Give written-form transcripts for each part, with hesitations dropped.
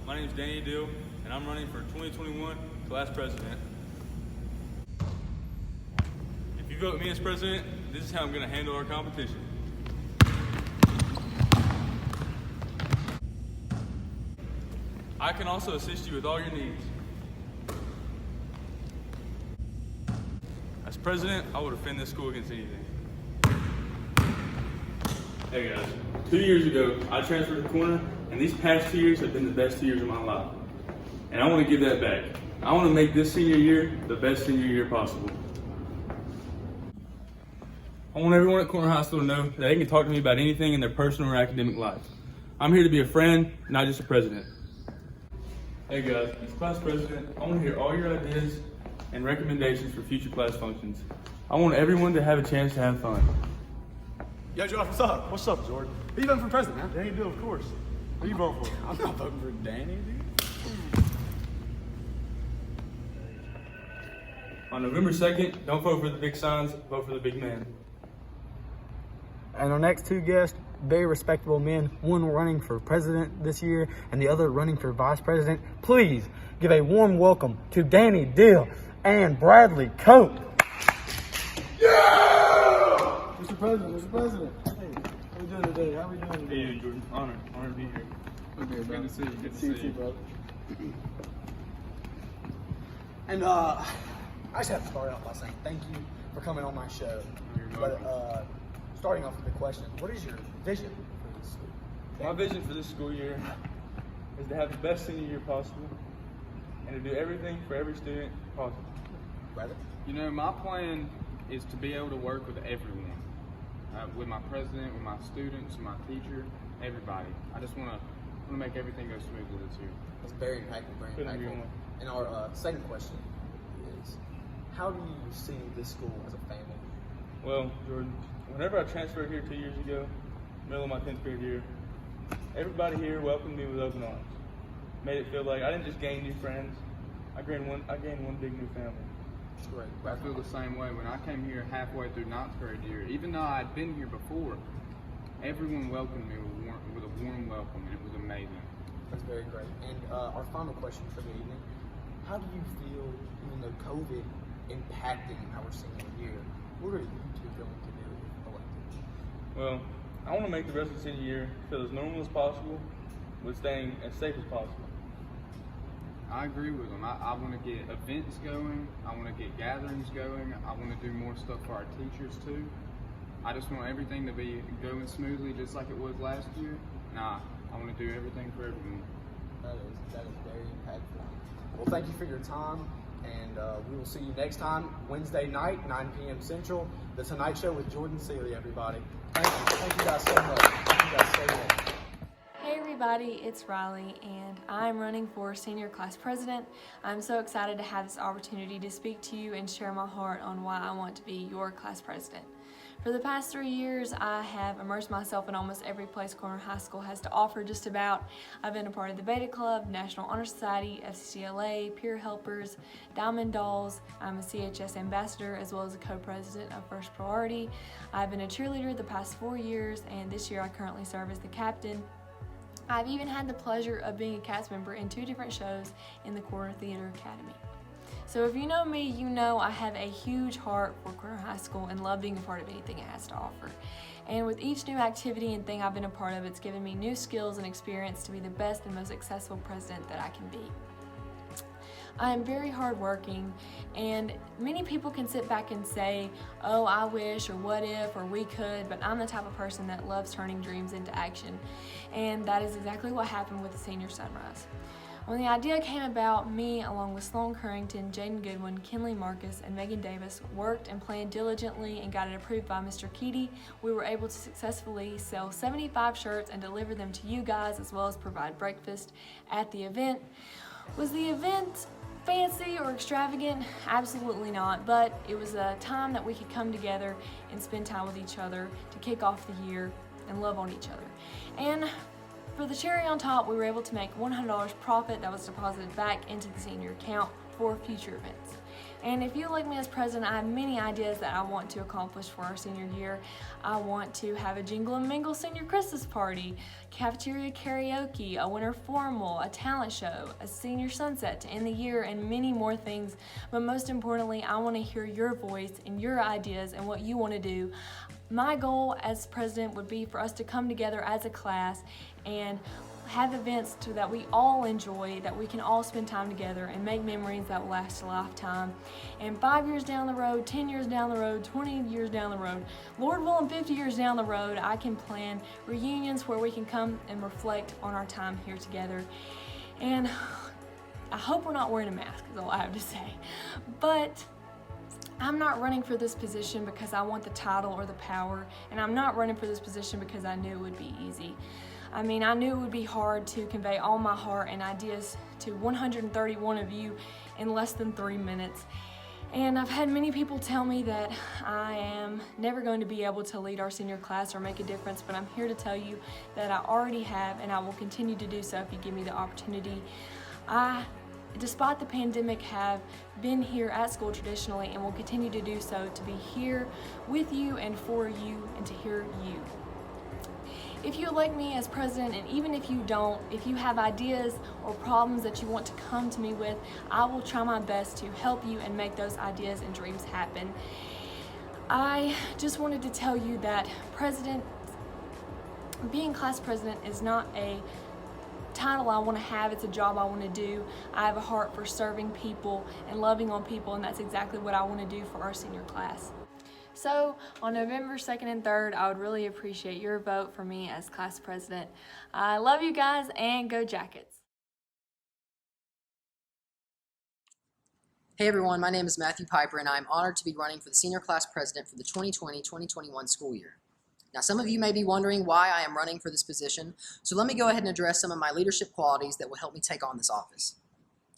my name is Danny Dill, and I'm running for 2021 class president. If you vote me as president, this is how I'm going to handle our competition. I can also assist you with all your needs. As president, I will defend this school against anything. Hey guys, 2 years ago, I transferred to Corner, and these past 2 years have been the best 2 years of my life. And I want to give that back. I want to make this senior year the best senior year possible. I want everyone at Corner High School to know that they can talk to me about anything in their personal or academic life. I'm here to be a friend, not just a president. Hey guys, as class president, I want to hear all your ideas and recommendations for future class functions. I want everyone to have a chance to have fun. Yo, Josh, what's up? What's up, Jordan? Who you voting for president, man? Danny Dill, of course. Who you voting for? I'm not voting for Danny, dude. On November 2nd, don't vote for the big signs, vote for the big man. And our next two guests, very respectable men, one running for president this year and the other running for vice president. Please give a warm welcome to Danny Dill and Bradley Cope. Yeah! Mr. President. Hey, how we doing today? How we doing today? Hey, Jordan. Honor to be here. Good to see you. Good to see you too, brother. And I just have to start off by saying thank you for coming on my show. But starting off with the question, what is your vision for this school? My vision for this school year is to have the best senior year possible and to do everything for every student possible. Brother? You know, my plan is to be able to work with everyone, with my president, with my students, my teacher, everybody. I just want to make everything go smoothly this year. That's very impactful, Couldn't agree more. And our second question is, how do you see this school as a family? Well, Jordan, whenever I transferred here 2 years ago, middle of my 10th grade year, everybody here welcomed me with open arms. Made it feel like I didn't just gain new friends, I gained one big new family. That's great. I feel the same way. When I came here halfway through 9th grade year, even though I'd been here before, everyone welcomed me with a warm welcome, and it was amazing. That's very great. And our final question for the evening, how do you feel, even though COVID impacting our senior year, what are you two going to do if elected? Well, I want to make the rest of the senior year feel as normal as possible, but staying as safe as possible. I agree with them. I want to get events going. I want to get gatherings going. I want to do more stuff for our teachers too. I just want everything to be going smoothly just like it was last year. I want to do everything for everyone. That is very impactful. Well, thank you for your time, and we will see you next time, Wednesday night, 9 p.m. Central, The Tonight Show with Jordan Seeley, everybody. Thank you guys so much. Thank you guys so much. Hey everybody, it's Riley and I'm running for senior class president. I'm so excited to have this opportunity to speak to you and share my heart on why I want to be your class president. For the past 3 years, I have immersed myself in almost every place Corner High School has to offer just about. I've been a part of the Beta Club, National Honor Society, FCLA, Peer Helpers, Diamond Dolls. I'm a CHS ambassador as well as a co-president of First Priority. I've been a cheerleader the past 4 years, and this year I currently serve as the captain. I've even had the pleasure of being a cast member in 2 different shows in the Corner Theater Academy. So if you know me, you know I have a huge heart for Corner High School and love being a part of anything it has to offer. And with each new activity and thing I've been a part of, it's given me new skills and experience to be the best and most successful president that I can be. I am very hardworking, and many people can sit back and say, oh, I wish, or what if, or we could, but I'm the type of person that loves turning dreams into action. And that is exactly what happened with the Senior Sunrise. When the idea came about, me, along with Sloan Currington, Jaden Goodwin, Kinley Marcus, and Megan Davis, worked and planned diligently and got it approved by Mr. Keaty. We were able to successfully sell 75 shirts and deliver them to you guys, as well as provide breakfast at the event. Was the event fancy or extravagant? Absolutely not, but it was a time that we could come together and spend time with each other to kick off the year and love on each other. And for the cherry on top, we were able to make $100 profit that was deposited back into the senior account for future events. And if you elect me as president, I have many ideas that I want to accomplish for our senior year. I want to have a Jingle and Mingle senior Christmas party, cafeteria karaoke, a winter formal, a talent show, a senior sunset to end the year, and many more things. But most importantly, I want to hear your voice and your ideas and what you want to do. My goal as president would be for us to come together as a class and have events that we all enjoy, that we can all spend time together and make memories that will last a lifetime. And 5 years down the road, 10 years down the road, 20 years down the road, Lord willing, 50 years down the road, I can plan reunions where we can come and reflect on our time here together. And I hope we're not wearing a mask, is all I have to say. But I'm not running for this position because I want the title or the power, and I'm not running for this position because I knew it would be easy. I mean, I knew it would be hard to convey all my heart and ideas to 131 of you in less than 3 minutes. And I've had many people tell me that I am never going to be able to lead our senior class or make a difference, but I'm here to tell you that I already have, and I will continue to do so if you give me the opportunity. Despite the pandemic, have been here at school traditionally and will continue to do so, to be here with you and for you and to hear you. If you elect me as president, and even if you don't, if you have ideas or problems that you want to come to me with, I will try my best to help you and make those ideas and dreams happen. I just wanted to tell you that being class president is not a title I want to have, it's a job I want to do. I have a heart for serving people and loving on people, and that's exactly what I want to do for our senior class. So on November 2nd and 3rd, I would really appreciate your vote for me as class president. I love you guys, and go Jackets. Hey everyone, my name is Matthew Piper, and I'm honored to be running for the senior class president for the 2020-2021 school year. Now, some of you may be wondering why I am running for this position, so let me go ahead and address some of my leadership qualities that will help me take on this office.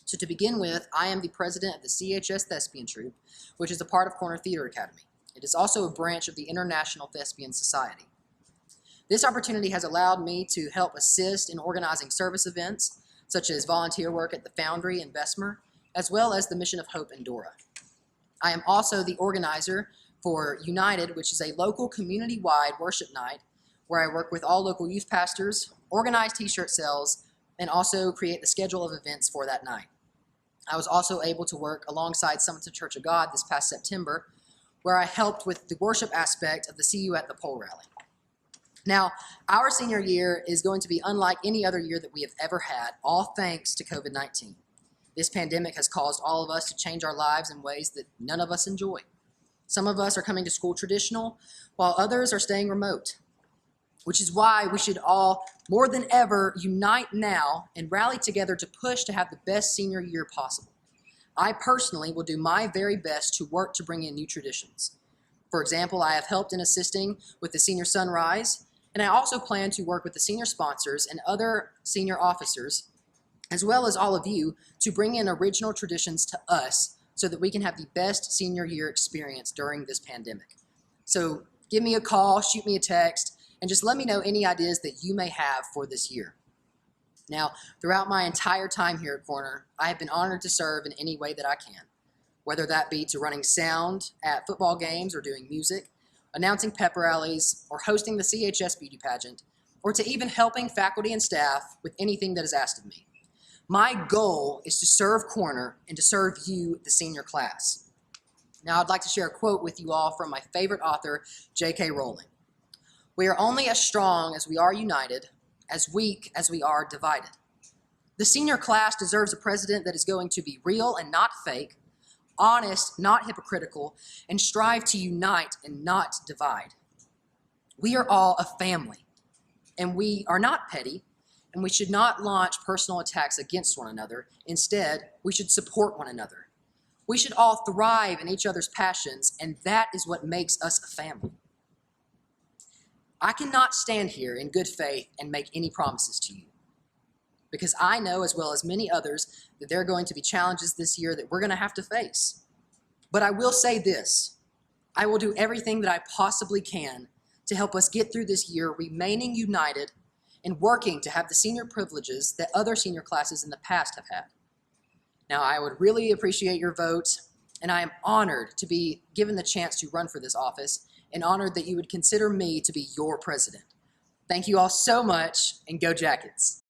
So to begin with, I am the president of the CHS Thespian Troupe, which is a part of Corner Theater Academy. It is also a branch of the International Thespian Society. This opportunity has allowed me to help assist in organizing service events, such as volunteer work at the Foundry in Bessemer, as well as the Mission of Hope in Dora. I am also the organizer for United, which is a local community-wide worship night where I work with all local youth pastors, organize t-shirt sales, and also create the schedule of events for that night. I was also able to work alongside Summerton Church of God this past September, where I helped with the worship aspect of the See You at the Pole rally. Now, our senior year is going to be unlike any other year that we have ever had, all thanks to COVID-19. This pandemic has caused all of us to change our lives in ways that none of us enjoy. Some of us are coming to school traditional, while others are staying remote, which is why we should all, more than ever, unite now and rally together to push to have the best senior year possible. I personally will do my very best to work to bring in new traditions. For example, I have helped in assisting with the Senior Sunrise, and I also plan to work with the senior sponsors and other senior officers, as well as all of you, to bring in original traditions to us so that we can have the best senior year experience during this pandemic. So give me a call, shoot me a text, and just let me know any ideas that you may have for this year. Now, throughout my entire time here at Corner, I have been honored to serve in any way that I can, whether that be to running sound at football games or doing music, announcing pep rallies, or hosting the CHS beauty pageant, or to even helping faculty and staff with anything that is asked of me. My goal is to serve Corner and to serve you, the senior class. Now, I'd like to share a quote with you all from my favorite author, J.K. Rowling. "We are only as strong as we are united, as weak as we are divided." The senior class deserves a president that is going to be real and not fake, honest, not hypocritical, and strive to unite and not divide. We are all a family, and we are not petty, and we should not launch personal attacks against one another. Instead, we should support one another. We should all thrive in each other's passions, and that is what makes us a family. I cannot stand here in good faith and make any promises to you, because I know, as well as many others, that there are going to be challenges this year that we're going to have to face. But I will say this: I will do everything that I possibly can to help us get through this year remaining united and working to have the senior privileges that other senior classes in the past have had. Now, I would really appreciate your vote, and I am honored to be given the chance to run for this office and honored that you would consider me to be your president. Thank you all so much, and go Jackets!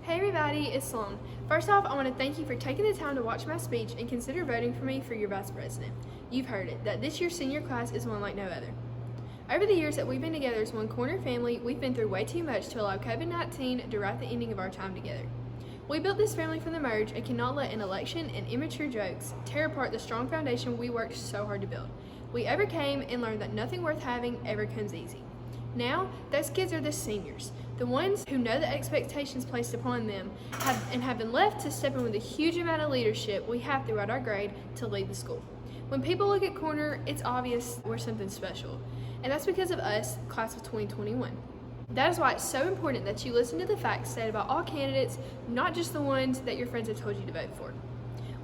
Hey everybody, it's Sloan. First off, I want to thank you for taking the time to watch my speech and consider voting for me for your vice president. You've heard it, that this year's senior class is one like no other. Over the years that we've been together as one Corner family, we've been through way too much to allow COVID-19 to write the ending of our time together. We built this family from the merge and cannot let an election and immature jokes tear apart the strong foundation we worked so hard to build. We overcame and learned that nothing worth having ever comes easy. Now, those kids are the seniors, the ones who know the expectations placed upon them have been left to step in with a huge amount of leadership we have throughout our grade to lead the school. When people look at Corner, it's obvious we're something special, and that's because of us, class of 2021. That is why it's so important that you listen to the facts stated about all candidates, not just the ones that your friends have told you to vote for.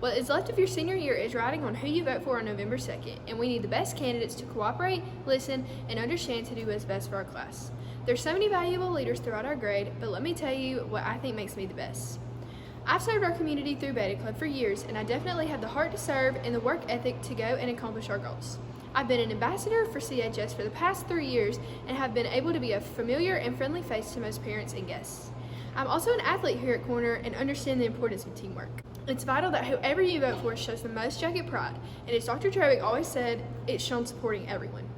What is left of your senior year is riding on who you vote for on November 2nd, and we need the best candidates to cooperate, listen, and understand to do what's best for our class. There's so many valuable leaders throughout our grade, but let me tell you what I think makes me the best. I've served our community through Beta Club for years, and I definitely have the heart to serve and the work ethic to go and accomplish our goals. I've been an ambassador for CHS for the past 3 years and have been able to be a familiar and friendly face to most parents and guests. I'm also an athlete here at Corner and understand the importance of teamwork. It's vital that whoever you vote for shows the most jacket pride, and as Dr. Trovick always said, it's shown supporting everyone.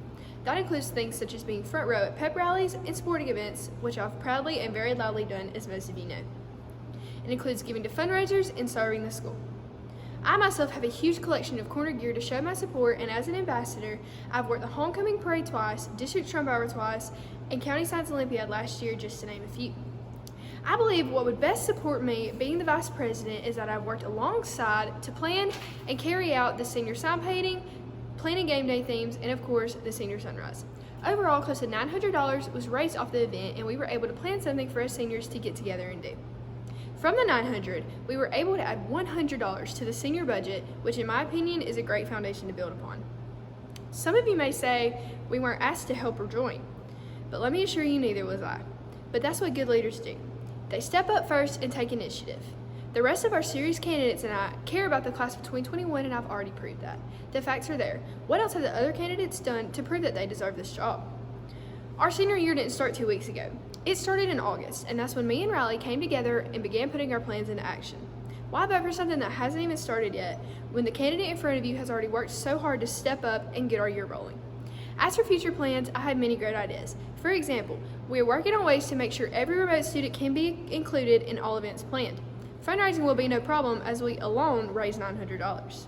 That includes things such as being front row at pep rallies and sporting events, which I've proudly and very loudly done, as most of you know. It includes giving to fundraisers and serving the school. I myself have a huge collection of Corner gear to show my support, and as an ambassador, I've worked the homecoming parade twice, district trump hour twice, and county science olympiad last year, just to name a few. I believe what would best support me being the vice president is that I've worked alongside to plan and carry out the senior sign painting, planning game day themes, and of course, the senior sunrise. Overall, close to $900 was raised off the event, and we were able to plan something for us seniors to get together and do. From the $900, we were able to add $100 to the senior budget, which in my opinion is a great foundation to build upon. Some of you may say we weren't asked to help or join, but let me assure you neither was I. But that's what good leaders do. They step up first and take initiative. The rest of our series candidates and I care about the class of 2021, and I've already proved that. The facts are there. What else have the other candidates done to prove that they deserve this job? Our senior year didn't start 2 weeks ago. It started in August, and that's when me and Riley came together and began putting our plans into action. Why vote for something that hasn't even started yet, when the candidate in front of you has already worked so hard to step up and get our year rolling? As for future plans, I have many great ideas. For example, we are working on ways to make sure every remote student can be included in all events planned. Fundraising will be no problem, as we alone raise $900.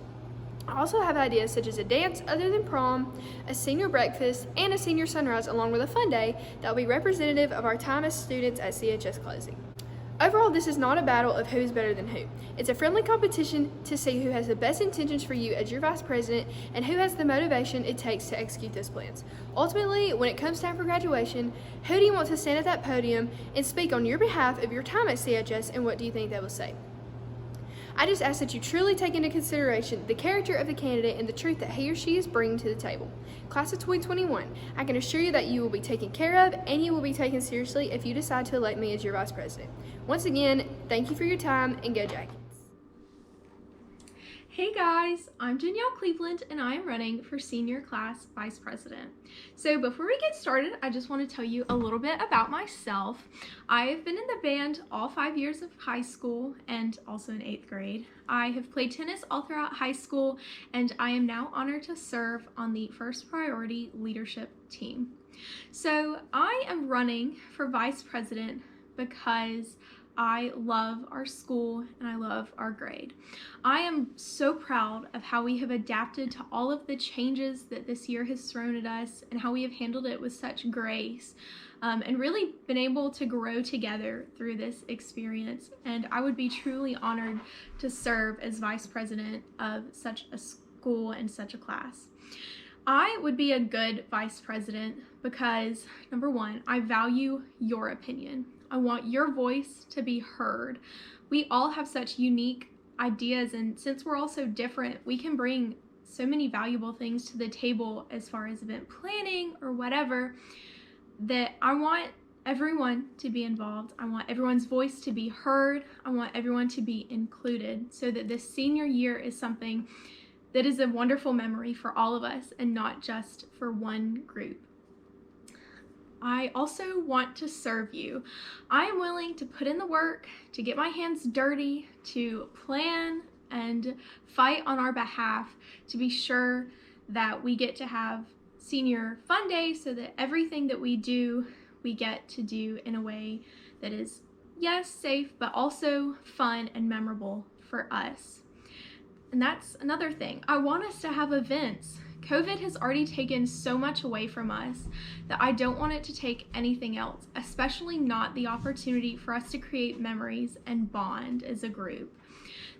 I also have ideas such as a dance other than prom, a senior breakfast, and a senior sunrise, along with a fun day that will be representative of our time as students at CHS closing. Overall, this is not a battle of who's better than who. It's a friendly competition to see who has the best intentions for you as your vice president and who has the motivation it takes to execute those plans. Ultimately, when it comes time for graduation, who do you want to stand at that podium and speak on your behalf of your time at CHS, and what do you think they will say? I just ask that you truly take into consideration the character of the candidate and the truth that he or she is bringing to the table. Class of 2021, I can assure you that you will be taken care of and you will be taken seriously if you decide to elect me as your vice president. Once again, thank you for your time, and go Jackets. Hey guys, I'm Danielle Cleveland and I am running for senior class vice president. So before we get started, I just want to tell you a little bit about myself. I've been in the band all 5 years of high school and also in 8th grade. I have played tennis all throughout high school, and I am now honored to serve on the First Priority Leadership team. So I am running for vice president because I love our school and I love our grade. I am so proud of how we have adapted to all of the changes that this year has thrown at us, and how we have handled it with such grace, and really been able to grow together through this experience. And I would be truly honored to serve as vice president of such a school and such a class. I would be a good vice president because, number one, I value your opinion. I want your voice to be heard. We all have such unique ideas, and since we're all so different, we can bring so many valuable things to the table as far as event planning or whatever, that I want everyone to be involved. I want everyone's voice to be heard. I want everyone to be included, so that this senior year is something that is a wonderful memory for all of us and not just for one group. I also want to serve you. I am willing to put in the work, to get my hands dirty, to plan and fight on our behalf, to be sure that we get to have senior fun days, so that everything that we do, we get to do in a way that is, yes, safe, but also fun and memorable for us. And that's another thing. I want us to have events. COVID has already taken so much away from us that I don't want it to take anything else, especially not the opportunity for us to create memories and bond as a group.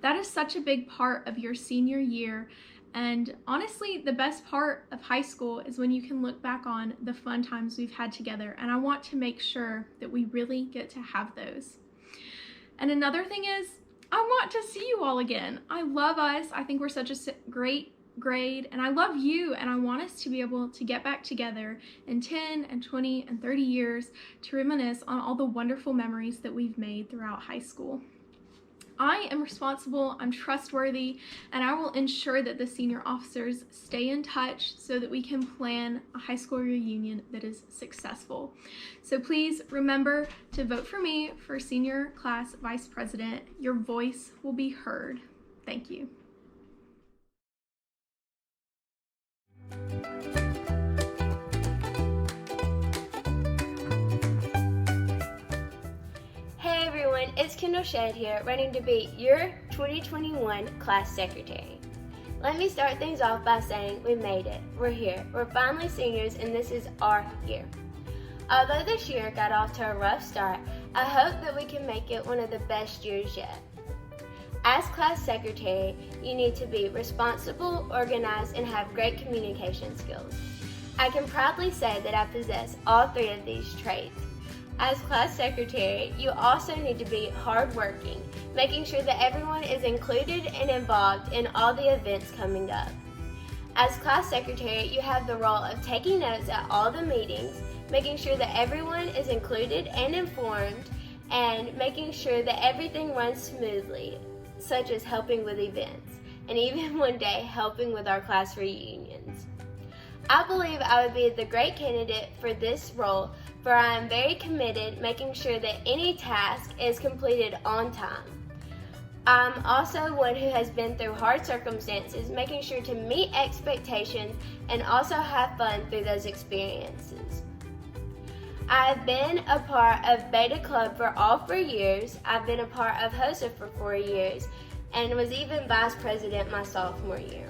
That is such a big part of your senior year, and honestly, the best part of high school is when you can look back on the fun times we've had together, and I want to make sure that we really get to have those. And another thing is, I want to see you all again. I love us. I think we're such a great grade, and I love you, and I want us to be able to get back together in 10 and 20 and 30 years to reminisce on all the wonderful memories that we've made throughout high school. I am responsible, I'm trustworthy, and I will ensure that the senior officers stay in touch so that we can plan a high school reunion that is successful. So please remember to vote for me for senior class vice president. Your voice will be heard. Thank you. Hey everyone, it's Kendall Shedd here, running to be your 2021 class secretary. Let me start things off by saying we made it. We're here. We're finally seniors, and this is our year. Although this year got off to a rough start, I hope that we can make it one of the best years yet. As class secretary, you need to be responsible, organized, and have great communication skills. I can proudly say that I possess all three of these traits. As class secretary, you also need to be hardworking, making sure that everyone is included and involved in all the events coming up. As class secretary, you have the role of taking notes at all the meetings, making sure that everyone is included and informed, and making sure that everything runs smoothly, such as helping with events, and even one day helping with our class reunions. I believe I would be the great candidate for this role, for I am very committed making sure that any task is completed on time. I'm also one who has been through hard circumstances, making sure to meet expectations and also have fun through those experiences. I've been a part of Beta Club for all 4 years. I've been a part of HOSA for 4 years and was even vice president my sophomore year.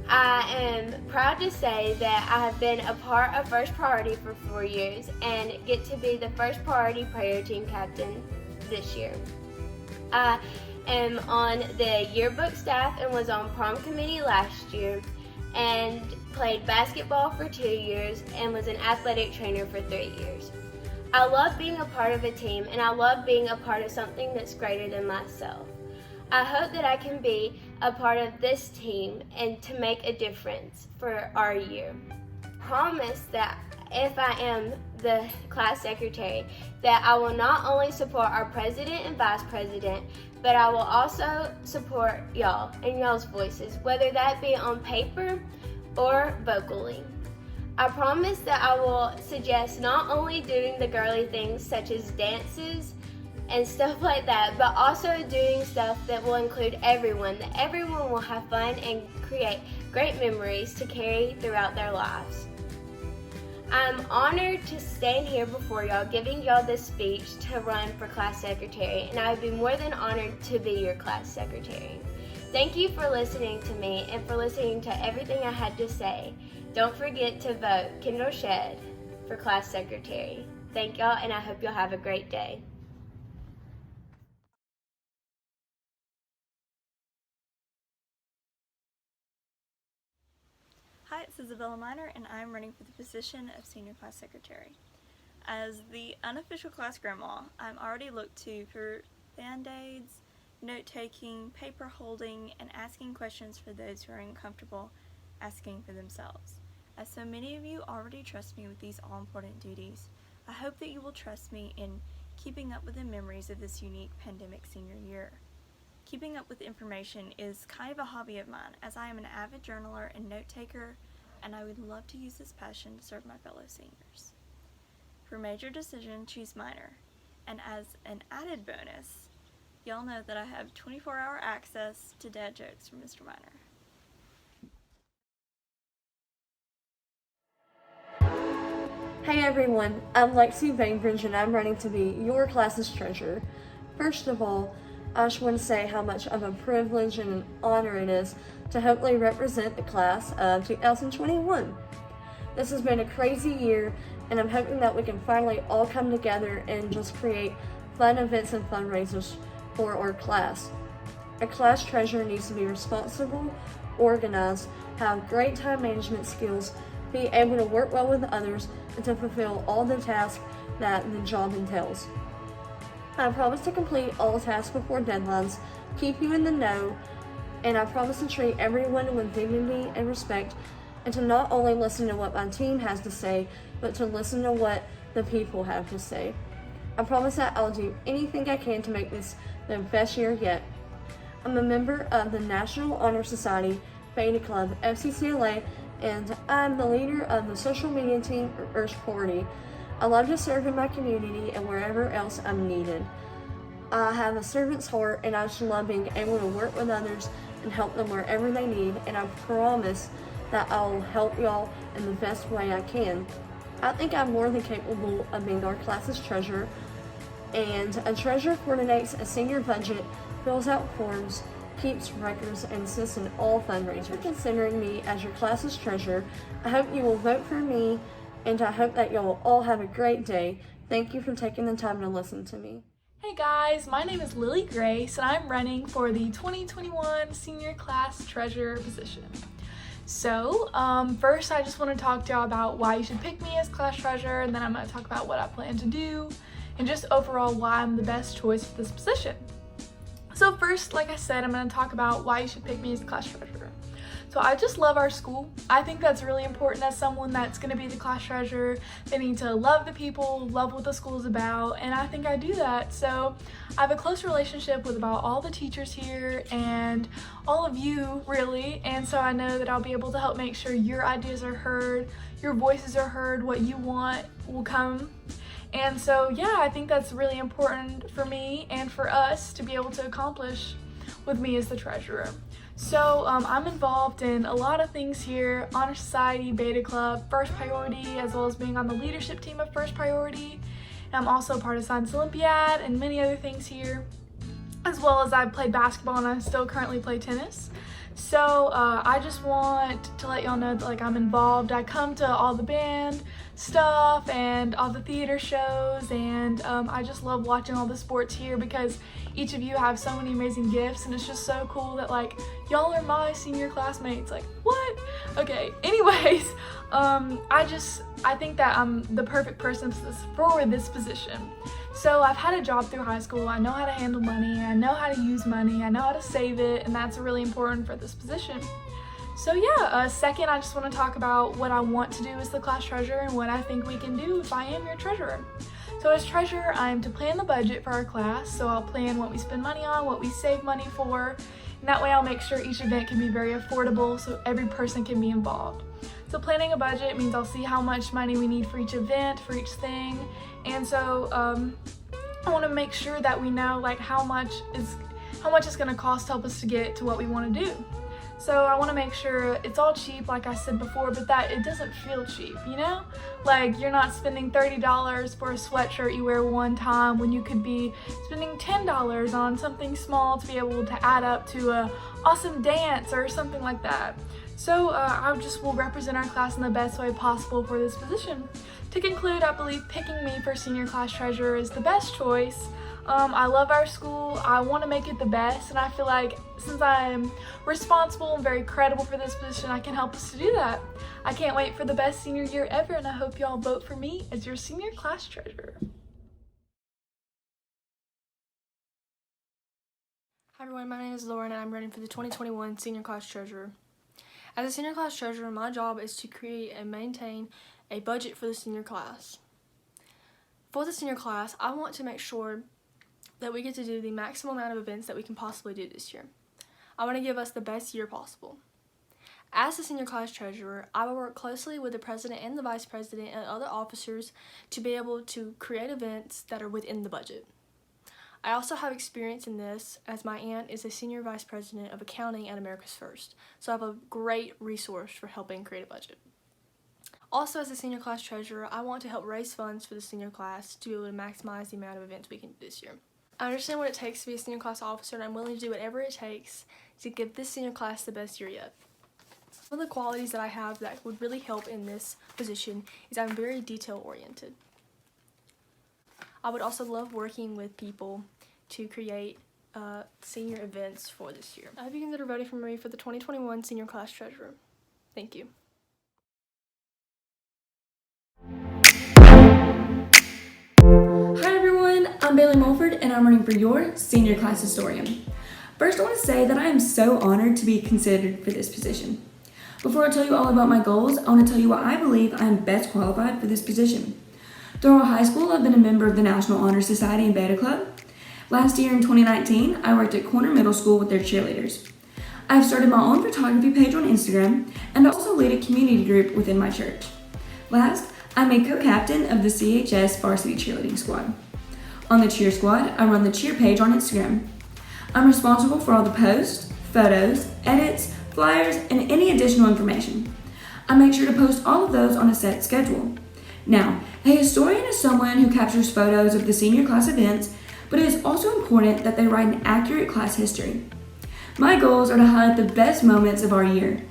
I am proud to say that I have been a part of First Priority for 4 years and get to be the First Priority prayer team captain this year. I am on the yearbook staff and was on prom committee last year and played basketball for 2 years and was an athletic trainer for 3 years. I love being a part of a team and I love being a part of something that's greater than myself. I hope that I can be a part of this team and to make a difference for our year. Promise that if I am the class secretary, that I will not only support our president and vice president, but I will also support y'all and y'all's voices, whether that be on paper or vocally. I promise that I will suggest not only doing the girly things such as dances and stuff like that, but also doing stuff that will include everyone, that everyone will have fun and create great memories to carry throughout their lives. I'm honored to stand here before y'all giving y'all this speech to run for class secretary, and I would be more than honored to be your class secretary. Thank you for listening to me and for listening to everything I had to say. Don't forget to vote Kendall Shedd for class secretary. Thank y'all, and I hope y'all have a great day. Hi, it's Isabella Minor, and I'm running for the position of Senior Class Secretary. As the unofficial class grandma, I'm already looked to for band-aids, note-taking, paper holding, and asking questions for those who are uncomfortable asking for themselves. As so many of you already trust me with these all-important duties, I hope that you will trust me in keeping up with the memories of this unique pandemic senior year. Keeping up with information is kind of a hobby of mine, as I am an avid journaler and note-taker, and I would love to use this passion to serve my fellow seniors. For major decision, choose minor, and as an added bonus, y'all know that I have 24-hour access to dad jokes from Mr. Minor. Hey everyone, I'm Lexi Bainbridge and I'm running to be your class's treasurer. First of all, I just want to say how much of a privilege and an honor it is to hopefully represent the class of 2021. This has been a crazy year, and I'm hoping that we can finally all come together and just create fun events and fundraisers for our class. A class treasurer needs to be responsible, organized, have great time management skills, be able to work well with others, and to fulfill all the tasks that the job entails. I promise to complete all tasks before deadlines, keep you in the know, and I promise to treat everyone with dignity and respect, and to not only listen to what my team has to say, but to listen to what the people have to say. I promise that I'll do anything I can to make this the best year yet. I'm a member of the National Honor Society, Beta Club, FCCLA, and I'm the leader of the social media team for First Priority. I love to serve in my community and wherever else I'm needed. I have a servant's heart, and I just love being able to work with others and help them wherever they need, and I promise that I'll help y'all in the best way I can. I think I'm more than capable of being our class's treasurer, and a treasurer coordinates a senior budget, fills out forms, keeps records, and assists in all fundraisers. For considering me as your class's treasurer, I hope you will vote for me and I hope that y'all all have a great day. Thank you for taking the time to listen to me. Hey guys, my name is Lily Grace and I'm running for the 2021 Senior Class Treasurer position. So, first I just want to talk to y'all about why you should pick me as class treasurer, and then I'm going to talk about what I plan to do, and just overall why I'm the best choice for this position. So first, like I said, I'm going to talk about why you should pick me as class treasurer. So I just love our school. I think that's really important as someone that's going to be the class treasurer. They need to love the people, love what the school is about, and I think I do that. So I have a close relationship with about all the teachers here and all of you, really, and so I know that I'll be able to help make sure your ideas are heard, your voices are heard, what you want will come. And so, yeah, I think that's really important for me and for us to be able to accomplish with me as the treasurer. So I'm involved in a lot of things here: Honor Society, Beta Club, First Priority, as well as being on the leadership team of First Priority. And I'm also part of Science Olympiad and many other things here, as well as I've played basketball and I still currently play tennis. So I just want to let y'all know that I'm involved. I come to all the band stuff and all the theater shows, and I just love watching all the sports here because each of you have so many amazing gifts, and it's just so cool that y'all are my senior classmates. What? Okay, anyways, I think that I'm the perfect person for this position. So I've had a job through high school. I know how to handle money, I know how to use money, I know how to save it, and that's really important for this position. So yeah, second, I just want to talk about what I want to do as the class treasurer and what I think we can do if I am your treasurer. So as treasurer, I am to plan the budget for our class. So I'll plan what we spend money on, what we save money for, and that way I'll make sure each event can be very affordable so every person can be involved. So planning a budget means I'll see how much money we need for each event, for each thing, and so I want to make sure that we know how much it's going to cost to help us to get to what we want to do. So I want to make sure it's all cheap, like I said before, but that it doesn't feel cheap, you know? You're not spending $30 for a sweatshirt you wear one time when you could be spending $10 on something small to be able to add up to a awesome dance or something like that. So I just will represent our class in the best way possible for this position. To conclude, I believe picking me for senior class treasurer is the best choice. I love our school, I want to make it the best, and I feel like since I am responsible and very credible for this position, I can help us to do that. I can't wait for the best senior year ever, and I hope y'all vote for me as your senior class treasurer. Hi everyone, my name is Lauren and I'm running for the 2021 Senior Class Treasurer. As a Senior Class Treasurer, my job is to create and maintain a budget for the senior class. For the senior class, I want to make sure that we get to do the maximum amount of events that we can possibly do this year. I want to give us the best year possible. As the Senior Class Treasurer, I will work closely with the President and the Vice President and other officers to be able to create events that are within the budget. I also have experience in this as my aunt is a Senior Vice President of Accounting at America's First, so I have a great resource for helping create a budget. Also, as a Senior Class Treasurer, I want to help raise funds for the senior class to be able to maximize the amount of events we can do this year. I understand what it takes to be a senior class officer, and I'm willing to do whatever it takes to give this senior class the best year yet. One of the qualities that I have that would really help in this position is I'm very detail oriented. I would also love working with people to create senior events for this year. I hope you consider voting for me for the 2021 Senior Class Treasurer. Thank you. Hi everyone, I'm Bailey Mulford and I'm running for your Senior Class Historian. First, I want to say that I am so honored to be considered for this position. Before I tell you all about my goals, I want to tell you why I believe I am best qualified for this position. Throughout high school, I've been a member of the National Honor Society and Beta Club. Last year in 2019, I worked at Corner Middle School with their cheerleaders. I've started my own photography page on Instagram and also lead a community group within my church. Last, I'm a co-captain of the CHS varsity cheerleading squad. On the cheer squad, I run the cheer page on Instagram. I'm responsible for all the posts, photos, edits, flyers, and any additional information. I make sure to post all of those on a set schedule. Now, a historian is someone who captures photos of the senior class events, but it is also important that they write an accurate class history. My goals are to highlight the best moments of our year,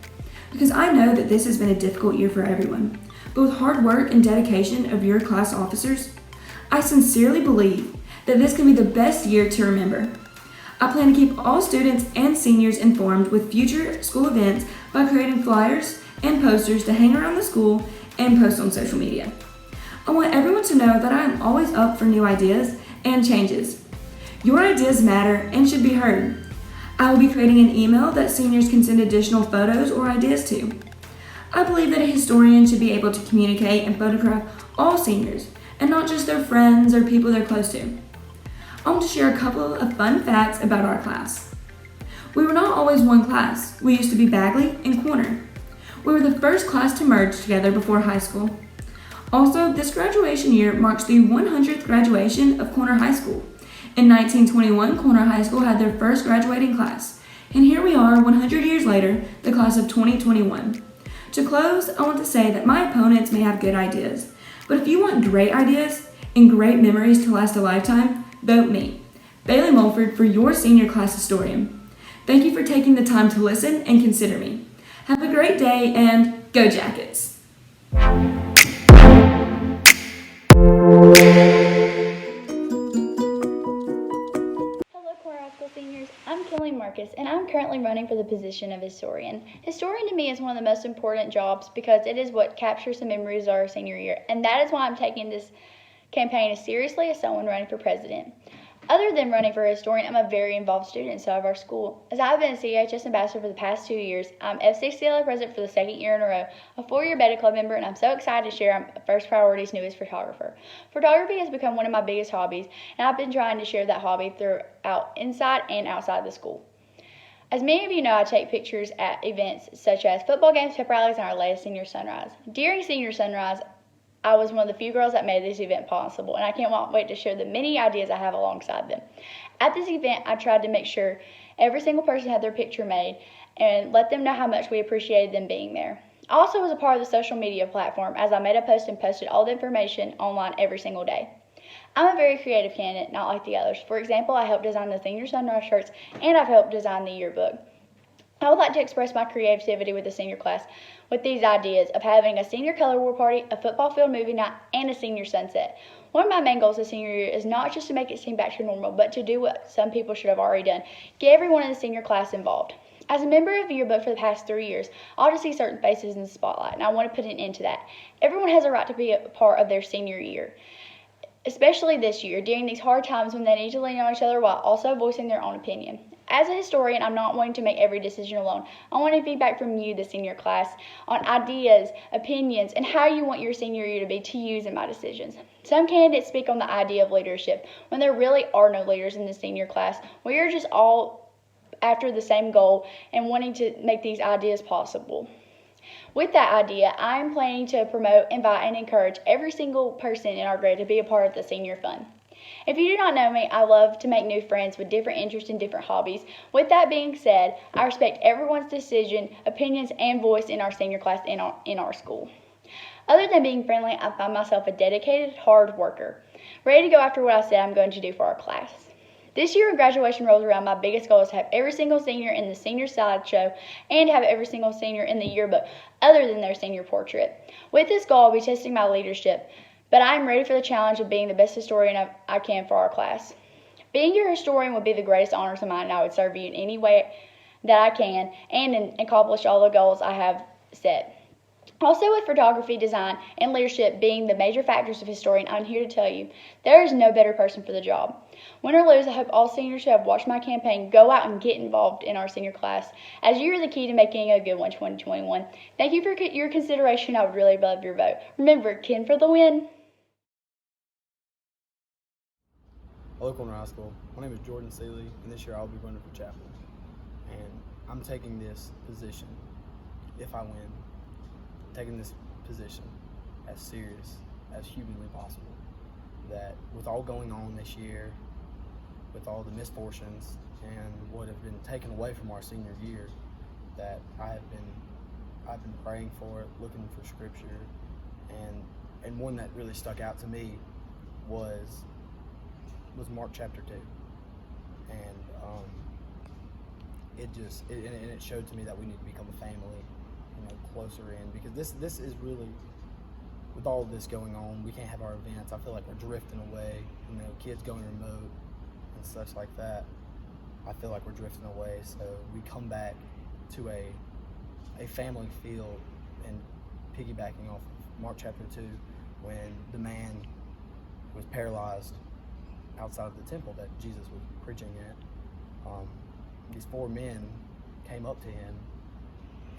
because I know that this has been a difficult year for everyone. but with hard work and dedication of your class officers, I sincerely believe that this can be the best year to remember. I plan to keep all students and seniors informed with future school events by creating flyers and posters to hang around the school and post on social media. I want everyone to know that I am always up for new ideas and changes. Your ideas matter and should be heard. I will be creating an email that seniors can send additional photos or ideas to. I believe that a historian should be able to communicate and photograph all seniors and not just their friends or people they're close to. I want to share a couple of fun facts about our class. We were not always one class. We used to be Bagley and Corner. We were the first class to merge together before high school. Also, this graduation year marks the 100th graduation of Corner High School. In 1921, Corner High School had their first graduating class, and here we are 100 years later, the class of 2021. To close, I want to say that my opponents may have good ideas, but if you want great ideas and great memories to last a lifetime, vote me, Bailey Mulford, for your senior class historian. Thank you for taking the time to listen and consider me. Have a great day and go Jackets! I'm Kelly Marcus, and I'm currently running for the position of historian. Historian to me is one of the most important jobs because it is what captures the memories of our senior year, and that is why I'm taking this campaign as seriously as someone running for president. Other than running for historian, I'm a very involved student inside of our school. As I've been a CHS ambassador for the past 2 years, I'm FCCLA president for the second year in a row, a 4-year Beta Club member, and I'm so excited to share I'm First Priority's newest photographer. Photography has become one of my biggest hobbies, and I've been trying to share that hobby throughout inside and outside the school. As many of you know, I take pictures at events such as football games, pep rallies, and our latest Senior Sunrise. During Senior Sunrise, I was one of the few girls that made this event possible, and I can't wait to share the many ideas I have alongside them. At this event, I tried to make sure every single person had their picture made and let them know how much we appreciated them being there. I also was a part of the social media platform as I made a post and posted all the information online every single day. I'm a very creative candidate, not like the others. For example, I helped design the Senior Sunrise shirts, and I've helped design the yearbook. I would like to express my creativity with the senior class with these ideas of having a senior color war party, a football field movie night, and a senior sunset. One of my main goals this senior year is not just to make it seem back to normal, but to do what some people should have already done, get everyone in the senior class involved. As a member of the yearbook for the past 3 years, I just see certain faces in the spotlight, and I want to put an end to that. Everyone has a right to be a part of their senior year, especially this year, during these hard times when they need to lean on each other while also voicing their own opinion. As a historian, I'm not wanting to make every decision alone. I want feedback from you, the senior class, on ideas, opinions, and how you want your senior year to be to use in my decisions. Some candidates speak on the idea of leadership when there really are no leaders in the senior class. We are just all after the same goal and wanting to make these ideas possible. With that idea, I am planning to promote, invite, and encourage every single person in our grade to be a part of the Senior Fun. If you do not know me, I love to make new friends with different interests and different hobbies. With that being said, I respect everyone's decision, opinions, and voice in our senior class in our school. Other than being friendly, I find myself a dedicated, hard worker, ready to go after what I said I'm going to do for our class. This year when graduation rolls around, my biggest goal is to have every single senior in the senior slideshow and have every single senior in the yearbook other than their senior portrait. With this goal, I'll be testing my leadership, but I am ready for the challenge of being the best historian I can for our class. Being your historian would be the greatest honors of mine, and I would serve you in any way that I can and accomplish all the goals I have set. Also, with photography, design, and leadership being the major factors of historian, I'm here to tell you there is no better person for the job. Win or lose, I hope all seniors who have watched my campaign go out and get involved in our senior class, as you are the key to making a good one 2021. Thank you for your consideration. I would really love your vote. Remember, Ken for the win. Hello, Corner High School. My name is Jordan Seeley, and this year I'll be running for chaplain. And I'm taking this position, if I win, taking this position as serious as humanly possible. That with all going on this year, with all the misfortunes and what have been taken away from our senior year, that I've been praying for it, looking for scripture, and one that really stuck out to me was Mark chapter 2, and it showed to me that we need to become a family, closer in, because this is really with all of this going on, we can't have our events. I feel like we're drifting away, kids going remote and such like that. I feel like we're drifting away, so we come back to a family feel, and piggybacking off of Mark chapter 2, when the man was paralyzed outside of the temple that Jesus was preaching at. These 4 men came up to him,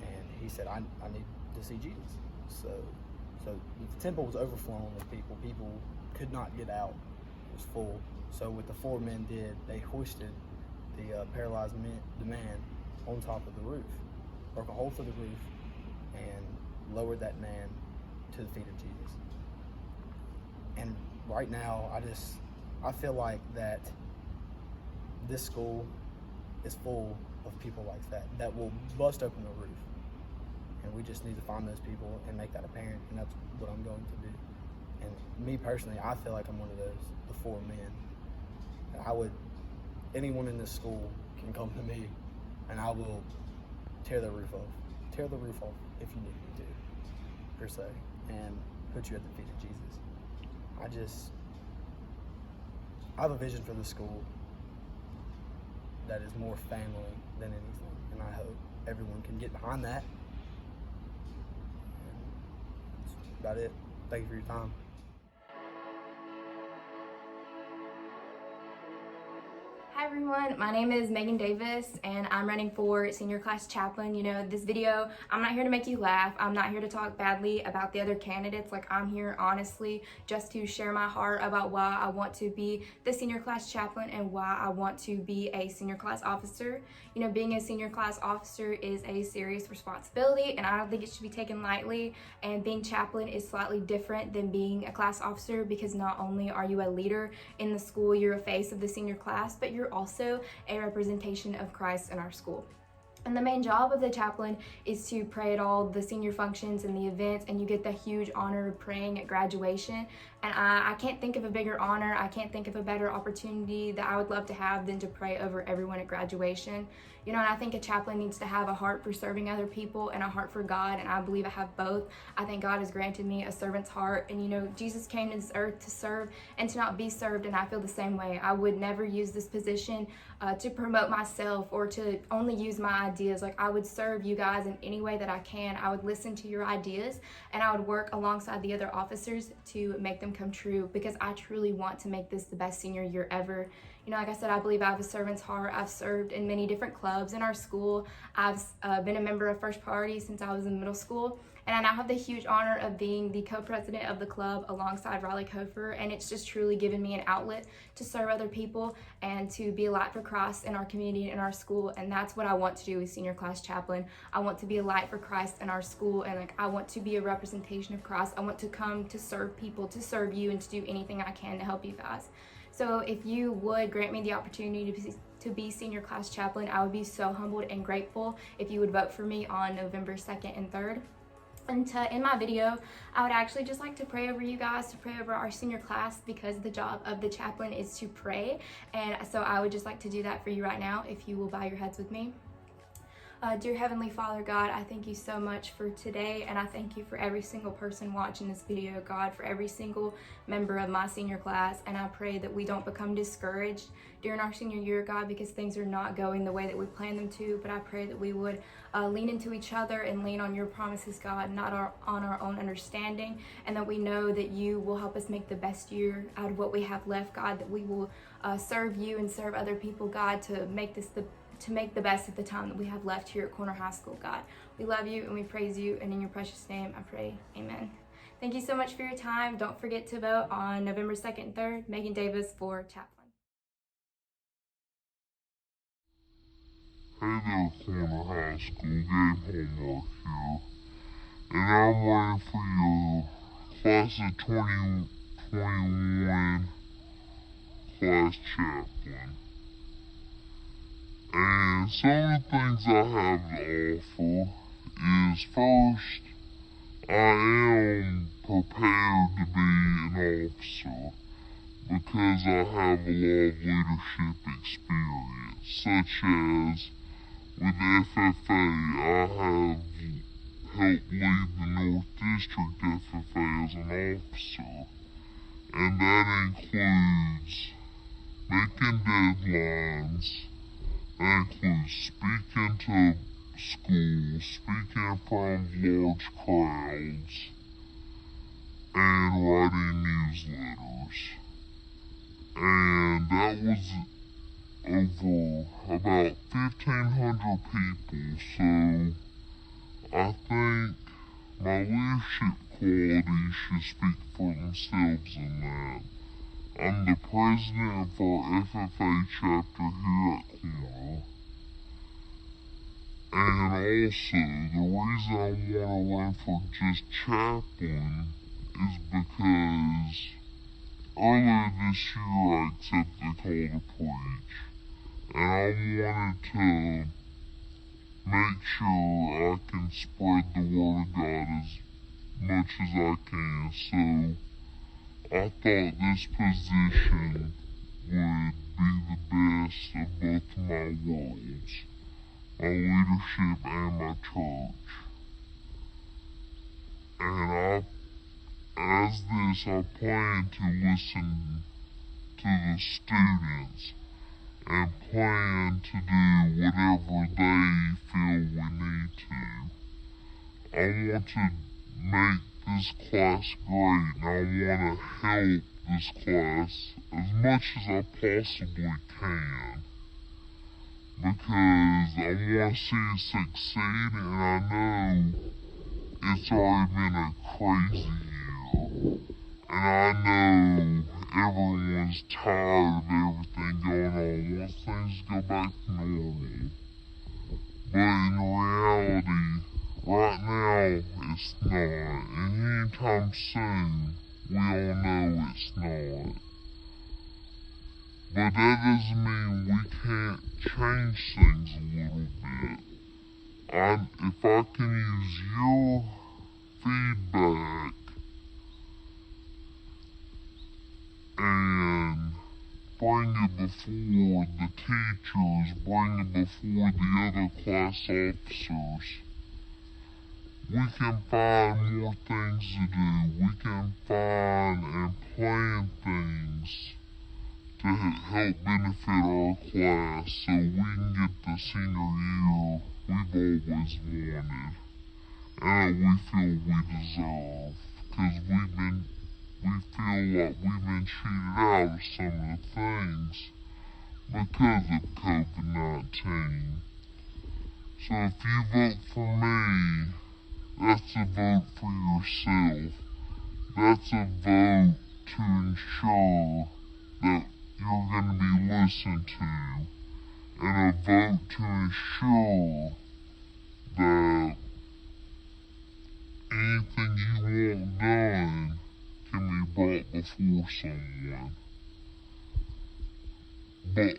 and he said, I need to see Jesus. So the temple was overflowing with people. People could not get out. It was full. So what the 4 men did, they hoisted the paralyzed man on top of the roof, broke a hole through the roof, and lowered that man to the feet of Jesus. And right now, I feel like that this school is full of people like that will bust open the roof. And we just need to find those people and make that apparent, and that's what I'm going to do. And me personally, I feel like I'm one of those, the 4 men. Anyone in this school can come to me, and I will tear the roof off. Tear the roof off if you need me to, per se, and put you at the feet of Jesus. I have a vision for this school that is more family than anything, and I hope everyone can get behind that. And that's about it. Thank you for your time. Hi everyone, my name is Megan Davis and I'm running for senior class chaplain. This video, I'm not here to make you laugh. I'm not here to talk badly about the other candidates. I'm here honestly just to share my heart about why I want to be the senior class chaplain and why I want to be a senior class officer. Being a senior class officer is a serious responsibility and I don't think it should be taken lightly, and being chaplain is slightly different than being a class officer, because not only are you a leader in the school, you're a face of the senior class, but you're also a representation of Christ in our school. And the main job of the chaplain is to pray at all the senior functions and the events, and you get the huge honor of praying at graduation. And I can't think of a bigger honor, I can't think of a better opportunity that I would love to have than to pray over everyone at graduation. And I think a chaplain needs to have a heart for serving other people and a heart for God, and I believe I have both. I think God has granted me a servant's heart, and Jesus came to this earth to serve and to not be served, and I feel the same way. I would never use this position to promote myself or to only use my ideas. I would serve you guys in any way that I can. I would listen to your ideas, and I would work alongside the other officers to make them come true, because I truly want to make this the best senior year ever. Like I said, I believe I have a servant's heart. I've served in many different clubs in our school. I've been a member of First Priority since I was in middle school. And I now have the huge honor of being the co-president of the club alongside Riley Kofer. And it's just truly given me an outlet to serve other people and to be a light for Christ in our community and in our school. And that's what I want to do as senior class chaplain. I want to be a light for Christ in our school. And I want to be a representation of Christ. I want to come to serve people, to serve you, and to do anything I can to help you guys. So if you would grant me the opportunity to be senior class chaplain, I would be so humbled and grateful if you would vote for me on November 2nd and 3rd. And to end my video, I would actually just like to pray over you guys, to pray over our senior class, because the job of the chaplain is to pray. And so I would just like to do that for you right now, if you will bow your heads with me. Dear Heavenly Father, God, I thank you so much for today, and I thank you for every single person watching this video, God, for every single member of my senior class, and I pray that we don't become discouraged during our senior year, God, because things are not going the way that we planned them to, but I pray that we would lean into each other and lean on your promises, God, not on our own understanding, and that we know that you will help us make the best year out of what we have left, God, that we will serve you and serve other people, God, to make the best of the time that we have left here at Corner High School, God. We love you and we praise you, and in your precious name I pray, amen. Thank you so much for your time. Don't forget to vote on November 2nd and 3rd. Megan Davis for chaplain. Hey there, Corner High School, game homework here, and I'm running for your class of 2021 class chaplain. And some of the things I have to offer is, first, I am prepared to be an officer because I have a lot of leadership experience, such as with FFA, I have help lead the North District FFA as an officer. And that includes making deadlines, that includes speaking to schools, speaking in front of large crowds, and writing newsletters. And that was over about 1,500 people, so I think my leadership qualities should speak for themselves in that. I'm the president of our FFA chapter here at Corner. And also, the reason I want to run for just chaplain is because earlier this year I accepted the call to preach. And I wanted to make sure I can spread the word of God as much as I can. So I thought this position would be the best of both my worlds, my leadership and my church. And as this, I plan to listen to the students and plan to do whatever they feel we need to. I want to make this class great, and I want to help this class as much as I possibly can. Because I want to see it succeed, and I know it's already been a crazy year. And I know everyone's tired of everything going on, wants things to go back to normal. But in reality, right now, it's not. And anytime soon, we all know it's not. But that doesn't mean we can't change things a little bit. If I can use your feedback and bring it before the teachers, bring it before the other class officers, we can find more things to do. We can find and plan things to help benefit our class so we can get the senior year we've always wanted and we feel we deserve. Because we feel like we've been cheated out of some of the things because of COVID-19. So if you vote for me, that's a vote for yourself. That's a vote to ensure that you're going to be listened to, and a vote to ensure that anything you want done can be brought before someone. But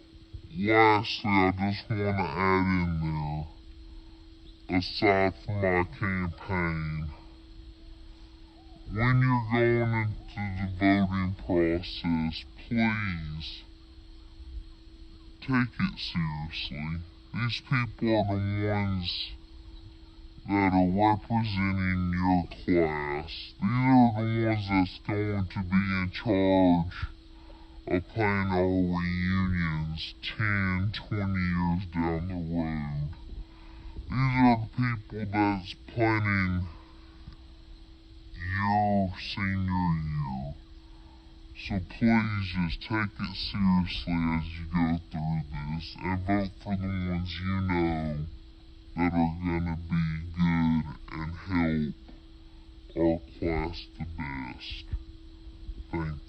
lastly, I just want to add in there, aside from my campaign, when you're going into the voting process, please take it seriously. These people are the ones that are representing your class. These are the ones that's going to be in charge of planning our reunions 10, 20 years down the road. These are the people that's planning your senior year. So please just take it seriously as you go through this and vote for the ones you know that are going to be good and help our class the best. Thank you.